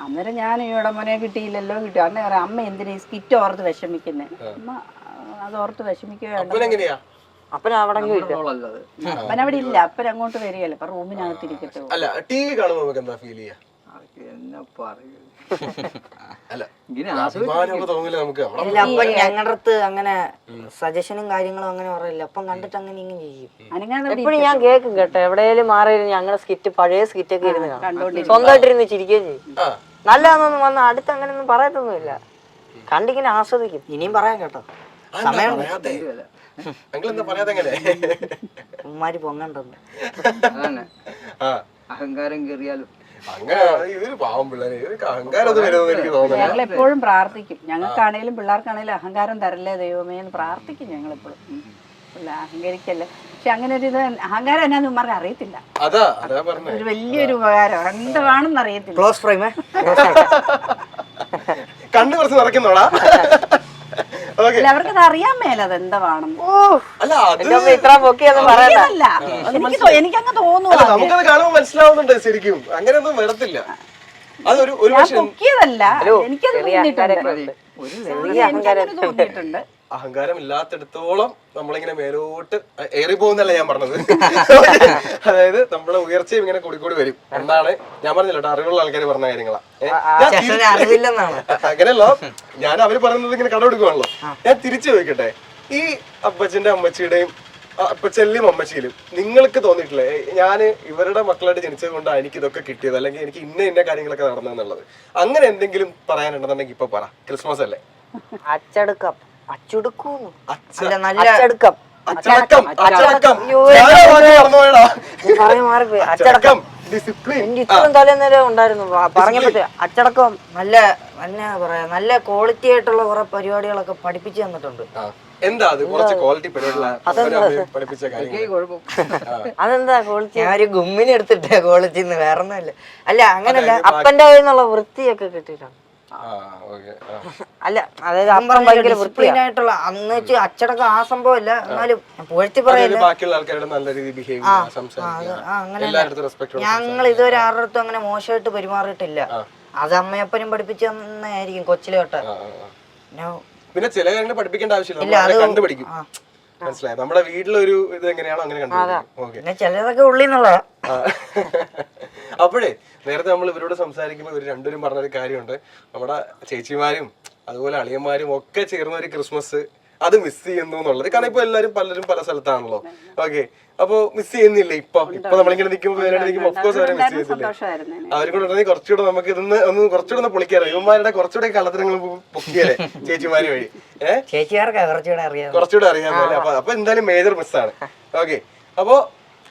അന്നേരം ഞാൻ ഇവിടെ മോനെ കിട്ടിയില്ലല്ലോ അന്നേരം അമ്മ എന്തിനാ ഈ സ്കിറ്റ് ഓർത്ത് വിഷമിക്കുന്നേ? അമ്മ അത് ഓർത്ത് വിഷമിക്കുകയാണ്. അപ്പൻ അവിടെ അപ്പനവിടെ ഇല്ല. അപ്പൻ അങ്ങോട്ട് വരികയല്ലേ, അപ്പൊ റൂമിനകത്തിരിക്കട്ടെ. അല്ല ടിവി കാണുമ്പോ എന്താ ഫീൽ ചെയ്യാ? അല്ല അഭിമാനമൊക്കെ തോന്നില്ല നമുക്ക്. ഇല്ല അപ്പൊ ഞങ്ങളുടെ അടുത്ത് അങ്ങനെ സജഷനും കാര്യങ്ങളും അങ്ങനെ പറയില്ല. അപ്പം കണ്ടിട്ട് അങ്ങനെ ഇങ്ങനെ ചെയ്യും. എപ്പോഴും ഞാൻ കേൾക്കും കേട്ടോ, എവിടെയെങ്കിലും മാറിയിരുന്ന് ഞങ്ങളുടെ സ്കിറ്റ്, പഴയ സ്കിറ്റൊക്കെ ഇരുന്ന് കാണും, സ്വന്തമായിട്ടിരുന്ന് ചിരിക്കുകയും ചെയ്യും. നല്ലതാണെന്നൊന്നും വന്ന് അടുത്ത് അങ്ങനെയൊന്നും പറയത്തൊന്നുമില്ല, കണ്ടിങ്ങനെ ആസ്വദിക്കും. ഇനിയും പറയാം കേട്ടോ, സമയം എന്താ പറയാതെ എങ്ങനെ ഉമ്മാര് പൊങ്ങണ്ടെന്ന്. അഹങ്കാരം കയറിയാലും അങ്ങനെ ഇതൊരു പാവം പിള്ളേര്, ഇവർക്ക് അഹങ്കാരം ഒന്നും വരുമെന്ന് എനിക്ക് തോന്നുന്നില്ല. ഞങ്ങൾ എപ്പോഴും പ്രാർത്ഥിക്കും, ഞങ്ങൾക്കാണേലും പിള്ളേർക്കാണേലും അഹങ്കാരം തരല്ലേ ദൈവമേ എന്ന് പ്രാർത്ഥിക്കും ഞങ്ങളെപ്പോഴും. അഹങ്കരിക്കല്ലേ, പക്ഷെ അങ്ങനെ ഒരു ഇത് അഹങ്കാരം എന്നാന്ന് ഉമ്മാർക്ക് അറിയത്തില്ല. അതാ പറഞ്ഞത്, ഒരു വലിയൊരു ഉപകാരം എന്താണെന്ന് അറിയത്തില്ല. ക്ലോസ് ഫ്രെയിം കണ്ണു കുറച്ച് നിറയ്ക്കുന്നോടാ. അവർക്കത് അറിയാൻ മേലത് എന്താണെന്ന്. അല്ല അത് ഇത്ര പൊക്കിയൊന്നും പറയല്ല, എനിക്കങ്ങ് തോന്നുന്നു. നമുക്കത് കാണുമ്പോൾ മനസ്സിലാവുന്നുണ്ട് ശരിക്കും, അങ്ങനെയൊന്നും വരത്തില്ല. അതൊരു പൊക്കിയതല്ല, എനിക്കത് തോന്നിയിട്ടുണ്ട്. അഹങ്കാരം ഇല്ലാത്തിടത്തോളം നമ്മളിങ്ങനെ മേലോട്ട് ഏറി പോകുന്നല്ല ഞാൻ പറഞ്ഞത്. അതായത് നമ്മുടെ ഉയർച്ചയും ഇങ്ങനെ കൂടിക്കൂടി വരും എന്നാണ് ഞാൻ പറഞ്ഞല്ലോ. അറിവുള്ള ആൾക്കാർ പറഞ്ഞ കാര്യങ്ങളാ. അങ്ങനെയല്ലോ, ഞാൻ അവര് പറയുന്നത് ഇങ്ങനെ കടമെടുക്കുവാണല്ലോ. ഞാൻ തിരിച്ചു ചോദിക്കട്ടെ, ഈ അപ്പച്ചന്റെ അമ്മച്ചിയുടെയും അപ്പച്ചല്ലും അമ്മച്ചിയിലും നിങ്ങൾക്ക് തോന്നിയിട്ടില്ലേ ഞാൻ ഇവരുടെ മക്കളായിട്ട് ജനിച്ചത് കൊണ്ടാണ് എനിക്ക് ഇതൊക്കെ കിട്ടിയത്, അല്ലെങ്കിൽ എനിക്ക് ഇന്ന കാര്യങ്ങളൊക്കെ നടന്നെന്നുള്ളത്? അങ്ങനെ എന്തെങ്കിലും പറയാനുണ്ടെന്നുണ്ടെങ്കിൽ ഇപ്പൊ പറ. ക്രിസ്മസ് അല്ലേ? അച്ചടക്കം, അച്ചടക്കം. ഇത്രയും തലേന്നേരം ഉണ്ടായിരുന്നു പറഞ്ഞപ്പോ അച്ചടക്കം. നല്ല എന്നാ പറയാ, നല്ല ക്വാളിറ്റി ആയിട്ടുള്ള കുറെ പരിപാടികളൊക്കെ പഠിപ്പിച്ചു തന്നിട്ടുണ്ട്. എന്താ അത് കുറച്ച് ക്വാളിറ്റി പരിപാടികളാണ് പഠിപ്പിച്ച കാര്യങ്ങൾ? അതെന്താ ക്വാളിറ്റി? ഞാൻ ഒരു ഗുമ്മിന് എടുത്തിട്ടേ ക്വാളിറ്റിന്ന്, വേറെ ഒന്നുമില്ല. അല്ല അങ്ങനല്ല, അപ്പന്റെ കയ്യിൽ നിന്നുള്ള വൃത്തിയൊക്കെ കിട്ടിയിട്ടാണ്. അല്ല അതായത് അപ്പം ഭയങ്കര വൃത്തിയായിട്ടുള്ള അന്ന് വെച്ച് അച്ചടക്കം ആ സംഭവം അല്ല, എന്നാലും പുഴത്തി പറയില്ല. ബാക്കിയുള്ള ആൾക്കാരുടെ നല്ല രീതിയിൽ ബിഹേവ് ചെയ്യുക. ഞങ്ങൾ ഇതുവരെ ആരുടെ അടുത്തും അങ്ങനെ മോശമായിട്ട് പെരുമാറിയിട്ടില്ല. അത് അമ്മയപ്പനും പഠിപ്പിച്ചു തന്നായിരിക്കും കൊച്ചിലെ തൊട്ട്. പിന്നെ ചില കാര്യങ്ങൾ പഠിപ്പിക്കേണ്ട ആവശ്യമില്ല, കണ്ടുപിടിക്കും. മനസ്സിലായി, നമ്മുടെ വീട്ടിലൊരു ഇത് എങ്ങനെയാണോ അങ്ങനെ കണ്ടുപിടിക്കും. ചിലതൊക്കെ ഉള്ളിന്നുള്ളതാ. അപ്പോഴേ നേരത്തെ നമ്മൾ ഇവരോട് സംസാരിക്കുമ്പോൾ ഇവർ രണ്ടുപേരും പറഞ്ഞൊരു കാര്യമുണ്ട്. നമ്മുടെ ചേച്ചിമാരും അതുപോലെ അളിയന്മാരും ഒക്കെ ചേർന്ന ഒരു ക്രിസ്മസ് അത് മിസ് ചെയ്യുന്നു എന്നുള്ളത്. കാരണം ഇപ്പൊ പലരും പല സ്ഥലത്താണല്ലോ. ഓക്കെ, അപ്പൊ മിസ് ചെയ്യുന്നില്ല? ഇപ്പൊ നമ്മളിങ്ങനെ നിൽക്കുമ്പോൾ ഓഫ്കോഴ്സ് അവരെ മിസ് ചെയ്യുന്നില്ല. അവരും കൂടെ ഉണ്ടെങ്കിൽ കുറച്ചുകൂടെ നമുക്ക് ഇതൊന്ന് കുറച്ചുകൂടെ പൊളിക്കാറ്. ഇവന്മാരുടെ കുറച്ചുകൂടെ കള്ളത്തരങ്ങൾ പൊക്കിയല്ലേ ചേച്ചിമാര് വഴി. ചേച്ചിമാർക്ക് കുറച്ചുകൂടെ അറിയാമല്ലേ? അപ്പൊ എന്തായാലും മേജർ മിസ്സാണ്. ഓക്കെ, അപ്പൊ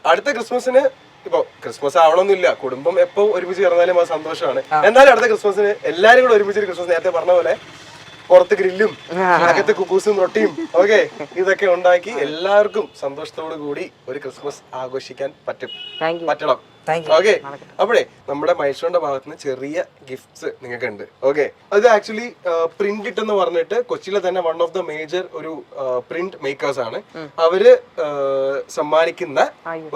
അടുത്ത ക്രിസ്മസിന് ഇപ്പൊ ക്രിസ്മസ് ആവണമെന്നില്ല, കുടുംബം എപ്പോ ഒരുമിച്ച് ചേർന്നാലും അത് സന്തോഷമാണ്. എന്നാലും അടുത്ത ക്രിസ്മസിന് എല്ലാരും കൂടെ ഒരുമിച്ച് ക്രിസ്മസ് നേരത്തെ പറഞ്ഞ പോലെ പുറത്ത് ഗ്രില്ലും അകത്ത് കുക്കൂസും റൊട്ടിയും ഓക്കെ ഇതൊക്കെ ഉണ്ടാക്കി എല്ലാവർക്കും സന്തോഷത്തോടു കൂടി ഒരു ക്രിസ്മസ് ആഘോഷിക്കാൻ പറ്റണം. ഓക്കെ, അപ്പോഴേ നമ്മുടെ മൈസൂറിന്റെ ഭാഗത്ത് നിന്ന് ചെറിയ ഗിഫ്റ്റ്സ് നിങ്ങൾക്ക് ഉണ്ട്. ഓക്കെ, അത് ആക്ച്വലി പ്രിന്റ് ഇട്ട് എന്ന് പറഞ്ഞിട്ട് കൊച്ചിയിലെ തന്നെ വൺ ഓഫ് ദ മേജർ ഒരു പ്രിന്റ് മേക്കേഴ്സ് ആണ്. അവര് സമ്മാനിക്കുന്ന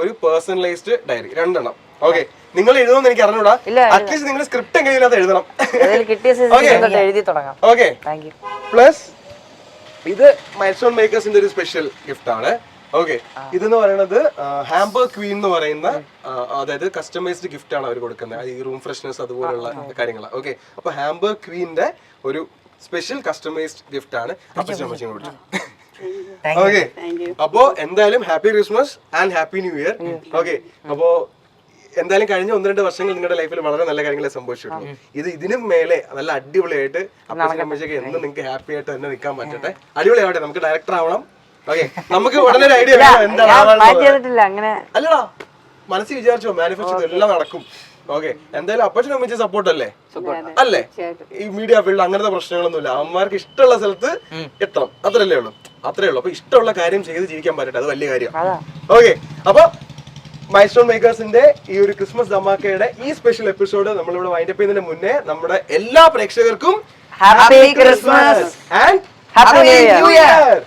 ഒരു പേഴ്സണലൈസ്ഡ് ഡയറി 2 എണ്ണം. ഓക്കെ, നിങ്ങൾ എഴുതുമെന്ന് എനിക്ക് അറിഞ്ഞൂടാ, അറ്റ്ലീസ്റ്റ് നിങ്ങൾ സ്ക്രിപ്റ്റ് എങ്ങനെയും അത് എഴുതണം. ഓക്കെ, പ്ലസ് ഇത് മൈൽസ്റ്റോൺ മേക്കേഴ്സിന്റെ ഒരു സ്പെഷ്യൽ ഗിഫ്റ്റ് ആണ്. ഓക്കെ, ഇതെന്ന് പറയുന്നത് ഹാംബർഗ് ക്വീൻ എന്ന് പറയുന്ന അതായത് കസ്റ്റമൈസ്ഡ് ഗിഫ്റ്റ് ആണ് അവർ കൊടുക്കുന്നത്. ഈ റൂം ഫ്രഷ്നസ് അതുപോലുള്ള കാര്യങ്ങൾ. ഓക്കെ, അപ്പൊ ഹാംബർഗ് ക്വീന്റെ ഒരു സ്പെഷ്യൽ കസ്റ്റമൈസ്ഡ് ഗിഫ്റ്റ് ആണ് അപ്പച്ചമ്മച്ചിയും കൊടുത്തു. ഓക്കെ, അപ്പോ എന്തായാലും happy Christmas and happy new year. Okay, അപ്പോ എന്തായാലും കഴിഞ്ഞ 1-2 വർഷങ്ങൾ നിങ്ങളുടെ ലൈഫിൽ വളരെ നല്ല കാര്യങ്ങളെ സംഭവിച്ചിട്ടുള്ളൂ. ഇതിനും മേലെ നല്ല അടിപൊളിയായിട്ട് അപ്പച്ചമ്മച്ചൊക്കെ എന്ന് നിങ്ങൾക്ക് ഹാപ്പി ആയിട്ട് തന്നെ നിൽക്കാൻ പറ്റട്ടെ. അടിപൊളിയാവട്ടെ, നമുക്ക് ഡയറക്ടർ ആവണം. ഓക്കെ, നമുക്ക് ഉടനെ ഒരു ഐഡിയ അല്ലടാ, മനസ്സിൽ വിചാരിച്ചോ, മാനിഫെസ്റ്റോ എല്ലാം നടക്കും. ഓക്കെ, എന്തായാലും അപ്പച്ചനും അമ്മച്ചും സപ്പോർട്ട് അല്ലേ? ഈ മീഡിയ ഫീൽഡ് അങ്ങനത്തെ പ്രശ്നങ്ങളൊന്നുമില്ല. അമ്മമാർക്ക് ഇഷ്ടമുള്ള സ്ഥലത്ത് എത്തണം, അത്രേ ഉള്ളൂ. അപ്പൊ ഇഷ്ടമുള്ള കാര്യം ചെയ്ത് ജീവിക്കാൻ പറ്റട്ടെ, അത് വലിയ കാര്യം. ഓക്കെ, അപ്പൊ മൈൽസ്റ്റോൺ മേക്കേഴ്സിന്റെ ഈ ഒരു ക്രിസ്മസ് ധമാക്കയുടെ ഈ സ്പെഷ്യൽ എപ്പിസോഡ് നമ്മളിവിടെ വൈൻഡപ്പ് ചെയ്യുന്നതിന് മുന്നേ നമ്മുടെ എല്ലാ പ്രേക്ഷകർക്കും happy Christmas and happy new year.